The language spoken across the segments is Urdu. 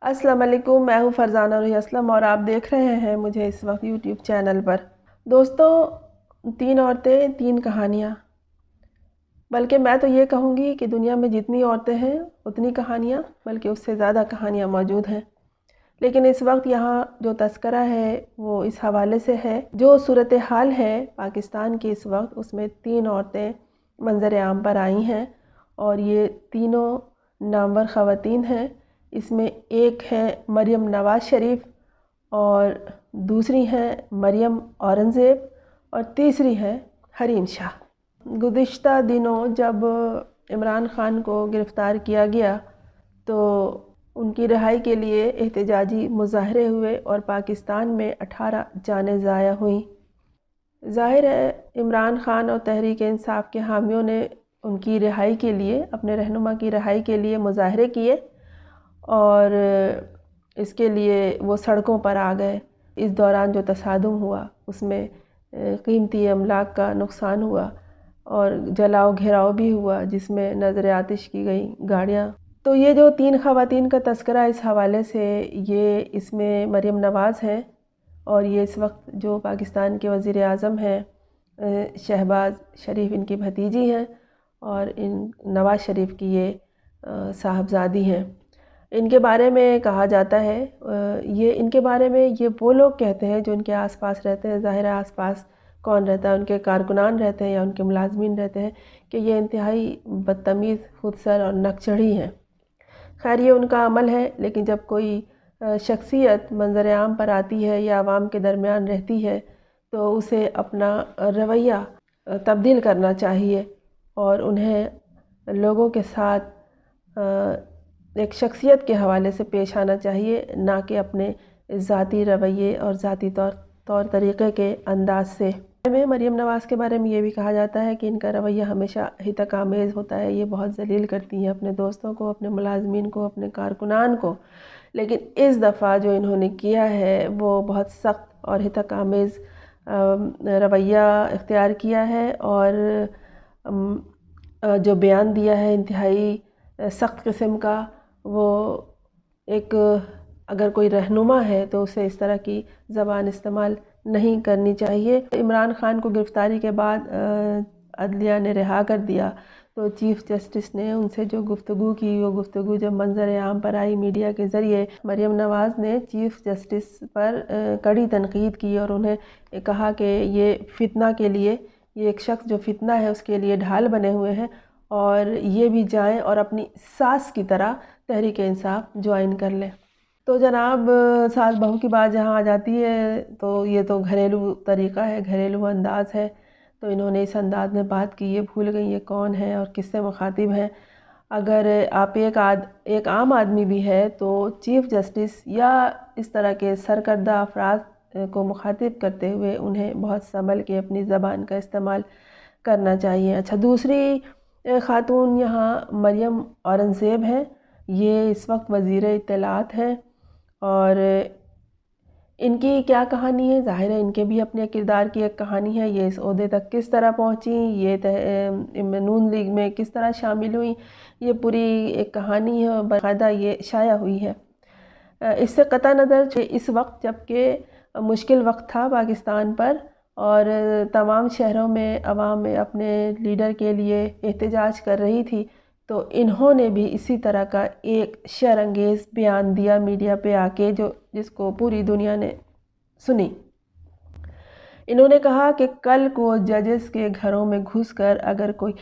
السلام علیکم، میں ہوں فرزانہ روحی اسلم اور آپ دیکھ رہے ہیں مجھے اس وقت یوٹیوب چینل پر۔ دوستوں، 3 عورتیں 3 کہانیاں، بلکہ میں تو یہ کہوں گی کہ دنیا میں جتنی عورتیں ہیں اتنی کہانیاں، بلکہ اس سے زیادہ کہانیاں موجود ہیں۔ لیکن اس وقت یہاں جو تذکرہ ہے وہ اس حوالے سے ہے، جو صورتحال ہے پاکستان کی اس وقت، اس میں 3 عورتیں منظر عام پر آئی ہیں اور یہ تینوں نامور خواتین ہیں۔ اس میں ایک ہے مریم نواز شریف، اور دوسری ہیں مریم اورنگزیب، اور تیسری ہے حریم شاہ۔ گزشتہ دنوں جب عمران خان کو گرفتار کیا گیا تو ان کی رہائی کے لیے احتجاجی مظاہرے ہوئے اور پاکستان میں 18 جانیں ضائع ہوئیں۔ ظاہر ہے عمران خان اور تحریک انصاف کے حامیوں نے ان کی رہائی کے لیے، اپنے رہنما کی رہائی کے لیے مظاہرے کیے اور اس کے لیے وہ سڑکوں پر آ گئے۔ اس دوران جو تصادم ہوا اس میں قیمتی املاک کا نقصان ہوا اور جلاؤ گھیراؤ بھی ہوا، جس میں نظر آتش کی گئی گاڑیاں۔ تو یہ جو 3 خواتین کا تذکرہ اس حوالے سے، یہ اس میں مریم نواز ہے اور یہ اس وقت جو پاکستان کے وزیر اعظم ہیں شہباز شریف ان کی بھتیجی ہیں، اور نواز شریف کی یہ صاحبزادی ہیں۔ ان کے بارے میں کہا جاتا ہے، ان کے بارے میں یہ وہ لوگ کہتے ہیں جو ان کے آس پاس رہتے ہیں۔ ظاہر ہے آس پاس کون رہتا ہے، ان کے کارکنان رہتے ہیں یا ان کے ملازمین رہتے ہیں، کہ یہ انتہائی بدتمیز، خودسر اور نکچڑھی ہیں۔ خیر یہ ان کا عمل ہے، لیکن جب کوئی شخصیت منظر عام پر آتی ہے یا عوام کے درمیان رہتی ہے تو اسے اپنا رویہ تبدیل کرنا چاہیے اور انہیں لوگوں کے ساتھ ایک شخصیت کے حوالے سے پیش آنا چاہیے، نہ کہ اپنے ذاتی رویے اور ذاتی طور طریقے کے انداز سے۔ مریم نواز کے بارے میں یہ بھی کہا جاتا ہے کہ ان کا رویہ ہمیشہ ہتک آمیز ہوتا ہے، یہ بہت ذلیل کرتی ہیں اپنے دوستوں کو، اپنے ملازمین کو، اپنے کارکنان کو۔ لیکن اس دفعہ جو انہوں نے کیا ہے وہ بہت سخت اور ہتک آمیز رویہ اختیار کیا ہے، اور جو بیان دیا ہے انتہائی سخت قسم کا، وہ ایک اگر کوئی رہنما ہے تو اسے اس طرح کی زبان استعمال نہیں کرنی چاہیے۔ عمران خان کو گرفتاری کے بعد عدلیہ نے رہا کر دیا تو چیف جسٹس نے ان سے جو گفتگو کی، وہ گفتگو جب منظر عام پر آئی میڈیا کے ذریعے، مریم نواز نے چیف جسٹس پر کڑی تنقید کی اور انہیں کہا کہ یہ فتنہ کے لیے، یہ ایک شخص جو فتنہ ہے اس کے لیے ڈھال بنے ہوئے ہیں، اور یہ بھی جائیں اور اپنی ساس کی طرح تحریک انصاف جوائن کر لیں۔ تو جناب ساس بہو کی بات جہاں آ جاتی ہے تو یہ تو گھریلو طریقہ ہے، گھریلو انداز ہے، تو انہوں نے اس انداز میں بات کی، یہ بھول گئی یہ کون ہے اور کس سے مخاطب ہیں۔ اگر آپ ایک عام آدمی بھی ہے تو چیف جسٹس یا اس طرح کے سرکردہ افراد کو مخاطب کرتے ہوئے انہیں بہت سنبھل کے اپنی زبان کا استعمال کرنا چاہیے۔ اچھا، دوسری خاتون یہاں مریم اورنگزیب ہیں، یہ اس وقت وزیر اطلاعات ہیں، اور ان کی کیا کہانی ہے؟ ظاہر ہے ان کے بھی اپنے کردار کی ایک کہانی ہے، یہ اس عہدے تک کس طرح پہنچیں، یہ نون لیگ میں کس طرح شامل ہوئیں، یہ پوری ایک کہانی ہے اور باقاعدہ یہ شائع ہوئی ہے۔ اس سے قطع نظر اس وقت جب کہ مشکل وقت تھا پاکستان پر اور تمام شہروں میں عوام اپنے لیڈر کے لیے احتجاج کر رہی تھی، تو انہوں نے بھی اسی طرح کا ایک شر انگیز بیان دیا میڈیا پہ آ کے، جس کو پوری دنیا نے سنی۔ انہوں نے کہا کہ کل کو ججز کے گھروں میں گھس کر اگر کوئی،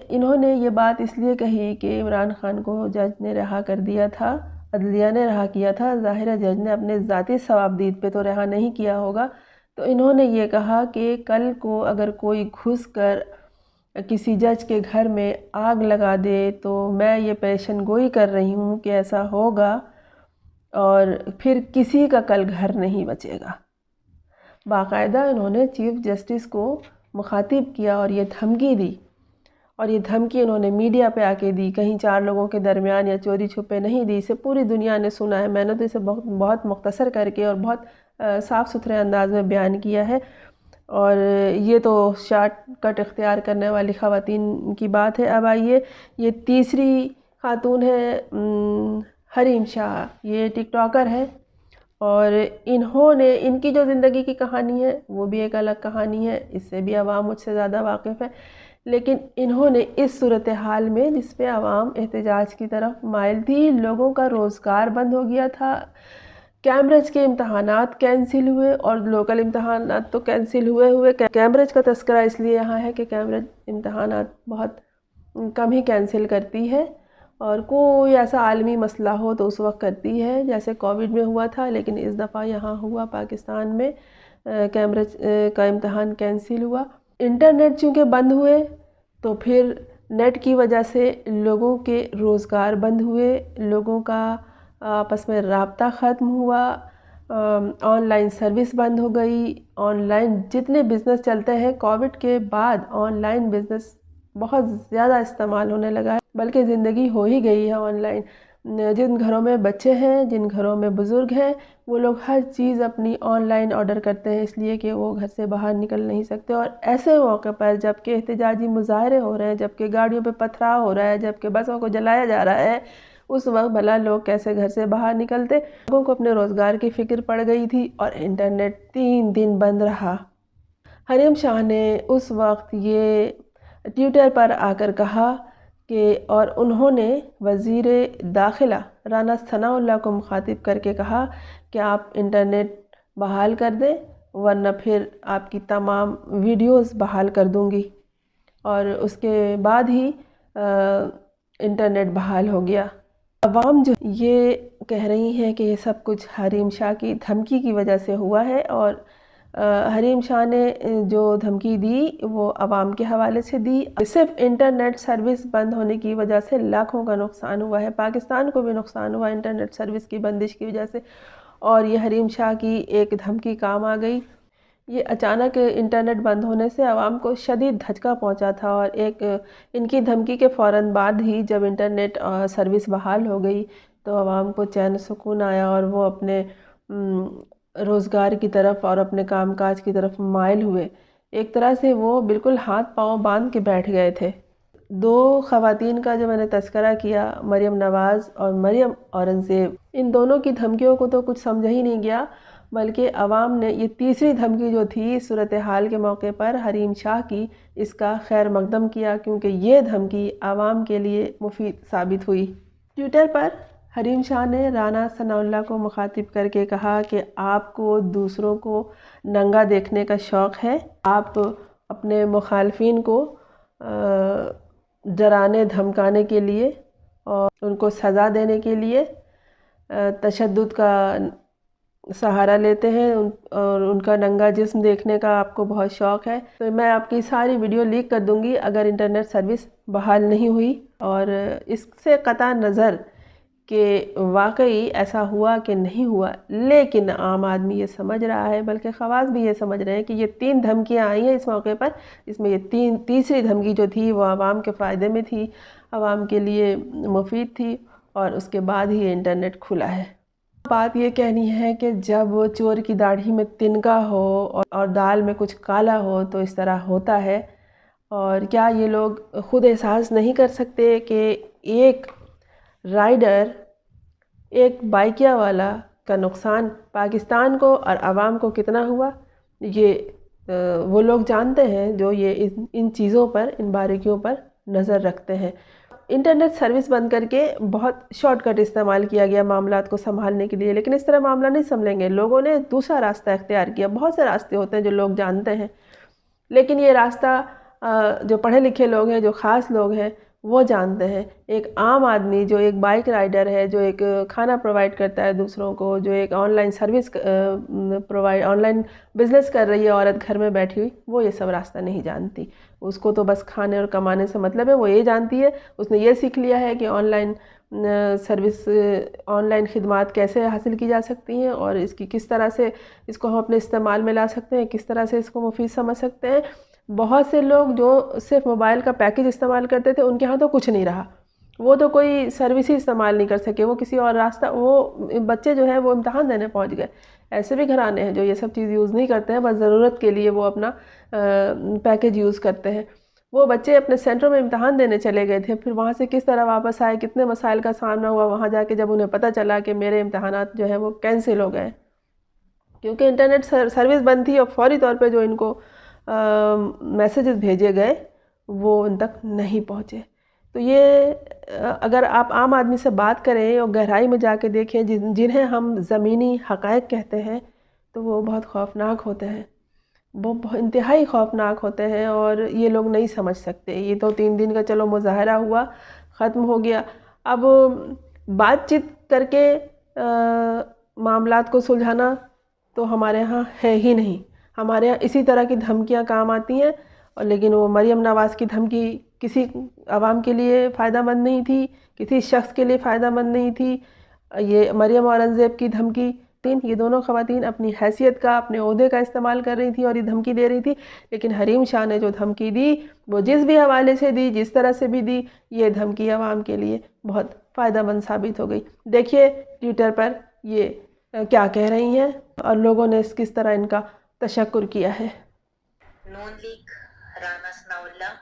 انہوں نے یہ بات اس لیے کہی کہ عمران خان کو جج نے رہا کر دیا تھا، عدلیہ نے رہا کیا تھا، ظاہر ہے جج نے اپنے ذاتی ثوابدید پہ تو رہا نہیں کیا ہوگا، تو انہوں نے یہ کہا کہ کل کو اگر کوئی گھس کر کسی جج کے گھر میں آگ لگا دے تو میں یہ پیشن گوئی کر رہی ہوں کہ ایسا ہوگا اور پھر کسی کا کل گھر نہیں بچے گا۔ باقاعدہ انہوں نے چیف جسٹس کو مخاطب کیا اور یہ دھمکی دی، اور یہ دھمکی انہوں نے میڈیا پہ آ کے دی، کہیں 4 لوگوں کے درمیان یا چوری چھپے نہیں دی، اسے پوری دنیا نے سنا ہے۔ میں نے تو اسے بہت مختصر کر کے اور بہت صاف ستھرے انداز میں بیان کیا ہے، اور یہ تو شارٹ کٹ اختیار کرنے والی خواتین کی بات ہے۔ اب آئیے، یہ تیسری خاتون ہے حریم شاہ یہ ٹک ٹاکر ہے، اور انہوں نے ان کی جو زندگی کی کہانی ہے وہ بھی ایک الگ کہانی ہے، اس سے بھی عوام مجھ سے زیادہ واقف ہے، لیکن انہوں نے اس صورتحال میں جس پہ عوام احتجاج کی طرف مائل تھی، لوگوں کا روزگار بند ہو گیا تھا، کیمبرج کے امتحانات کینسل ہوئے، اور لوکل امتحانات تو کینسل ہوئے کیمبرج کا تذکرہ اس لیے یہاں ہے کہ کیمبرج امتحانات بہت کم ہی کینسل کرتی ہے، اور کوئی ایسا عالمی مسئلہ ہو تو اس وقت کرتی ہے، جیسے کووڈ میں ہوا تھا، لیکن اس دفعہ یہاں ہوا پاکستان میں کیمبرج کا امتحان کینسل ہوا۔ انٹرنیٹ چونکہ بند ہوئے تو پھر نیٹ کی وجہ سے لوگوں کے روزگار بند ہوئے، لوگوں کا آپس میں رابطہ ختم ہوا، آن لائن سروس بند ہو گئی، آن لائن جتنے بزنس چلتے ہیں کووڈ کے بعد آن لائن بزنس بہت زیادہ استعمال ہونے لگا ہے، بلکہ زندگی ہو ہی گئی ہے آن لائن۔ جن گھروں میں بچے ہیں، جن گھروں میں بزرگ ہیں، وہ لوگ ہر چیز اپنی آن لائن آرڈر کرتے ہیں، اس لیے کہ وہ گھر سے باہر نکل نہیں سکتے، اور ایسے موقع پر جب کہ احتجاجی مظاہرے ہو رہے ہیں، جب کہ گاڑیوں پہ پتھراؤ ہو رہا ہے، جب کہ بسوں کو جلایا جا رہا ہے، اس وقت بھلا لوگ کیسے گھر سے باہر نکلتے؟ لوگوں کو اپنے روزگار کی فکر پڑ گئی تھی، اور انٹرنیٹ 3 دن بند رہا۔ حریم شاہ نے اس وقت یہ ٹویٹر پر آ کر کہا کہ، اور انہوں نے وزیر داخلہ رانا ثناء اللہ کو مخاطب کر کے کہا کہ آپ انٹرنیٹ بحال کر دیں، ورنہ پھر آپ کی تمام ویڈیوز بحال کر دوں گی، اور اس کے بعد ہی انٹرنیٹ بحال ہو گیا۔ عوام جو یہ کہہ رہی ہیں کہ یہ سب کچھ حریم شاہ کی دھمکی کی وجہ سے ہوا ہے، اور حریم شاہ نے جو دھمکی دی وہ عوام کے حوالے سے دی۔ صرف انٹرنیٹ سروس بند ہونے کی وجہ سے لاکھوں کا نقصان ہوا ہے، پاکستان کو بھی نقصان ہوا انٹرنیٹ سروس کی بندش کی وجہ سے، اور یہ حریم شاہ کی ایک دھمکی کام آ گئی۔ یہ اچانک انٹرنیٹ بند ہونے سے عوام کو شدید دھچکا پہنچا تھا، اور ایک ان کی دھمکی کے فوراً بعد ہی جب انٹرنیٹ سروس بحال ہو گئی تو عوام کو چین سکون آیا، اور وہ اپنے روزگار کی طرف اور اپنے کام کاج کی طرف مائل ہوئے۔ ایک طرح سے وہ بالکل ہاتھ پاؤں باندھ کے بیٹھ گئے تھے۔ 2 خواتین کا جو میں نے تذکرہ کیا، مریم نواز اور مریم اورنگزیب، ان دونوں کی دھمکیوں کو تو کچھ سمجھا ہی نہیں گیا، بلکہ عوام نے یہ تیسری دھمکی جو تھی صورتحال کے موقع پر حریم شاہ کی، اس کا خیر مقدم کیا، کیونکہ یہ دھمکی عوام کے لیے مفید ثابت ہوئی۔ ٹویٹر پر حریم شاہ نے رانا ثناء اللہ کو مخاطب کر کے کہا کہ آپ کو دوسروں کو ننگا دیکھنے کا شوق ہے، آپ اپنے مخالفین کو ڈرانے دھمکانے کے لیے اور ان کو سزا دینے کے لیے تشدد کا سہارا لیتے ہیں، اور ان کا ننگا جسم دیکھنے کا آپ کو بہت شوق ہے۔ تو میں آپ کی ساری ویڈیو لیک کر دوں گی اگر انٹرنیٹ سروس بحال نہیں ہوئی، اور اس سے قطع نظر کہ واقعی ایسا ہوا کہ نہیں ہوا، لیکن عام آدمی یہ سمجھ رہا ہے، بلکہ خواص بھی یہ سمجھ رہے ہیں کہ یہ 3 دھمکیاں آئی ہیں اس موقع پر، اس میں یہ تیسری دھمکی جو تھی وہ عوام کے فائدے میں تھی، عوام کے لیے مفید تھی، اور اس کے بعد ہی انٹرنیٹ کھلا ہے۔ بات یہ کہنی ہے کہ جب چور کی داڑھی میں تنکا ہو اور دال میں کچھ کالا ہو تو اس طرح ہوتا ہے، اور کیا یہ لوگ خود احساس نہیں کر سکتے کہ ایک رائڈر، ایک بائیکیا والا کا نقصان پاکستان کو اور عوام کو کتنا ہوا؟ یہ وہ لوگ جانتے ہیں جو یہ ان چیزوں پر، ان باریکیوں پر نظر رکھتے ہیں۔ انٹرنیٹ سروس بند کر کے بہت شارٹ کٹ استعمال کیا گیا معاملات کو سنبھالنے کے لیے، لیکن اس طرح معاملہ نہیں سنبھلیں گے، لوگوں نے دوسرا راستہ اختیار کیا۔ بہت سے راستے ہوتے ہیں جو لوگ جانتے ہیں، لیکن یہ راستہ جو پڑھے لکھے لوگ ہیں، جو خاص لوگ ہیں، وہ جانتے ہیں۔ ایک عام آدمی جو ایک بائک رائڈر ہے، جو ایک کھانا پرووائڈ کرتا ہے دوسروں کو، جو ایک on line service on line business کر رہی ہے عورت گھر میں بیٹھی ہوئی، وہ یہ سب راستہ نہیں جانتی۔ اس کو تو بس کھانے اور کمانے سے مطلب ہے، وہ یہ جانتی ہے، اس نے یہ سیکھ لیا ہے کہ on line service, on line خدمات کیسے حاصل کی جا سکتی ہیں، اور اس کی کس طرح سے اس کو ہم اپنے استعمال میں لا سکتے ہیں، کس طرح سے اس کو مفید سمجھ سکتے ہیں۔ بہت سے لوگ جو صرف موبائل کا پیکج استعمال کرتے تھے، ان کے ہاں تو کچھ نہیں رہا، وہ تو کوئی سروس ہی استعمال نہیں کر سکے، وہ کسی اور راستہ، وہ بچے جو ہیں وہ امتحان دینے پہنچ گئے۔ ایسے بھی گھرانے ہیں جو یہ سب چیز یوز نہیں کرتے ہیں، بس ضرورت کے لیے وہ اپنا پیکج یوز کرتے ہیں۔ وہ بچے اپنے سینٹروں میں امتحان دینے چلے گئے تھے، پھر وہاں سے کس طرح واپس آئے، کتنے مسائل کا سامنا ہوا وہاں جا کے جب انہیں پتہ چلا کہ میرے امتحانات جو ہے وہ کینسل ہو گئے، کیونکہ انٹرنیٹ سروس بند تھی اور فوری طور پہ جو ان کو میسیجز بھیجے گئے وہ ان تک نہیں پہنچے۔ تو یہ اگر آپ عام آدمی سے بات کریں اور گہرائی میں جا کے دیکھیں جنہیں ہم زمینی حقائق کہتے ہیں تو وہ بہت خوفناک ہوتے ہیں، وہ انتہائی خوفناک ہوتے ہیں، اور یہ لوگ نہیں سمجھ سکتے۔ یہ تو 3 دن کا چلو مظاہرہ ہوا، ختم ہو گیا، اب بات چیت کر کے معاملات کو سلجھانا تو ہمارے ہاں ہے ہی نہیں۔ ہمارے ہاں اسی طرح کی دھمکیاں کام آتی ہیں، اور لیکن وہ مریم نواز کی دھمکی کسی عوام کے لیے فائدہ مند نہیں تھی، کسی شخص کے لیے فائدہ مند نہیں تھی۔ یہ مریم اورنگزیب کی دھمکی، یہ دونوں خواتین اپنی حیثیت کا، اپنے عہدے کا استعمال کر رہی تھی اور یہ دھمکی دے رہی تھی، لیکن حریم شاہ نے جو دھمکی دی وہ جس بھی حوالے سے دی، جس طرح سے بھی دی، یہ دھمکی عوام کے لیے بہت فائدہ مند ثابت ہو گئی۔ دیکھیے ٹویٹر پر یہ کیا کہہ رہی ہیں اور لوگوں نے کس طرح ان کا تشکر کیا ہے۔ نون لیگ رانا ثناء اللہ